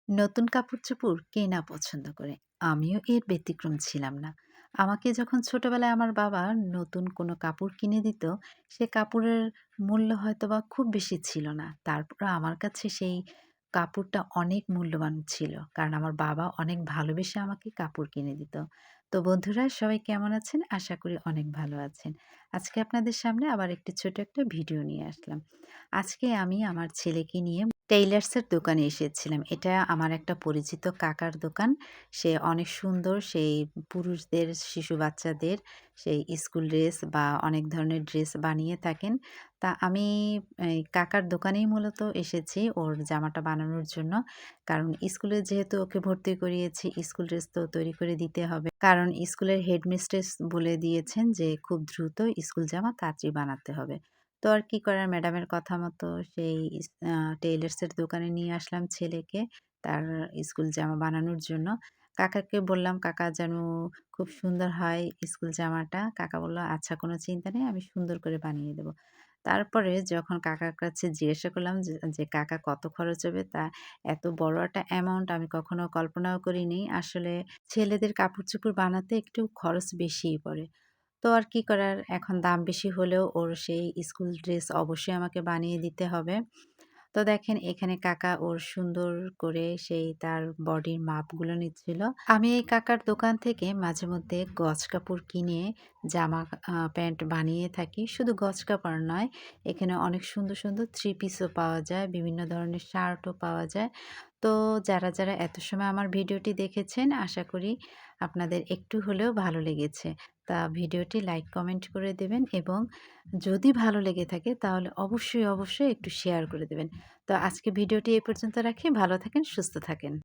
নতুন কাপড়-চোপড় কে না পছন্দ করে? আমিও এর ব্যতিক্রম ছিলাম না। আমাকে যখন ছোটবেলায় আমার বাবা নতুন কোনো কাপড় কিনে দিত, সে কাপড়ের মূল্য হয়তোবা খুব বেশি ছিল না। তারপরও আমার কাছে সেই কাপড়টা অনেক মূল্যবান ছিল। কারণ আমার বাবা অনেক ভালোবেসে আমাকে কাপড় কিনে দিত। তো বন্ধুরা সবাই কেমন আছেন? আশা করি অনেক ভালো আছেন। আজকে আপনাদের সামনে আবার একটি ছোট একটা ভিডিও নিয়ে আসলাম। আজকে আমি আমার ছেলেকে নিয়ে টেইলার্সের দোকানে এসেছিলাম। এটা আমার একটা পরিচিত কাকার দোকান। সে অনেক সুন্দর সেই পুরুষদের, শিশু বাচ্চাদের সেই স্কুল ড্রেস বা অনেক ধরনের ড্রেস বানিয়ে থাকেন। তা আমি এই কাকার দোকানেই মূলত এসেছি ওর জামাটা বানানোর জন্য। কারণ স্কুলে যেহেতু ওকে ভর্তি করিয়েছি, স্কুল ড্রেস তো তৈরি করে দিতে হবে। কারণ স্কুলের হেডমিস্ট্রেস বলে দিয়েছেন যে খুব দ্রুত স্কুল জামা তাড়াতাড়ি বানাতে হবে। তো আর কি করার ম্যাডামের কথা মতো সেই টেইলার্সের দোকানে নিয়ে আসলাম ছেলেকে তার স্কুল জামা বানানোর জন্য। কাকাকে বললাম, "কাকা যেন খুব সুন্দর হয় স্কুল জামাটা।" কাকা বলল, "আচ্ছা কোনো চিন্তা নেই, আমি সুন্দর করে বানিয়ে দেব।" তারপরে যখন কাকার কাছে জিজ্ঞাসা করলাম যে কাকা কত খরচ হবে? তা এত বড় একটা অ্যামাউন্ট আমি কখনো কল্পনাও করিনি। আসলে ছেলেদের কাপড়-চোপড় বানাতে একটু খরচ বেশিই পড়ে। তো আর কি করার, এখন দাম বেশি হলেও ওর সেই স্কুল ড্রেস অবশ্যই আমাকে বানিয়ে দিতে হবে। তো দেখেন এখানে কাকা ওর সুন্দর করে সেই তার বডির মাপগুলো নিচ্ছিল। আমি এই কাকার দোকান থেকে মাঝে মধ্যে গজ কাপড় কিনে জামা প্যান্ট বানিয়ে থাকি। শুধু গজ কাপড় নয়, এখানে অনেক সুন্দর, সুন্দর থ্রি পিসও পাওয়া যায়, বিভিন্ন ধরনের শার্টও পাওয়া যায়। তো যারা এত সময় আমার ভিডিওটি দেখেছেন আশা করি আপনাদের একটু হলেও ভালো লেগেছে। তা ভিডিওটি লাইক, কমেন্ট করে দেবেন এবং যদি ভালো লেগে থাকে তাহলে অবশ্যই একটু শেয়ার করে দেবেন। তো আজকে ভিডিওটি এই পর্যন্ত রাখি। ভালো থাকেন, সুস্থ থাকেন।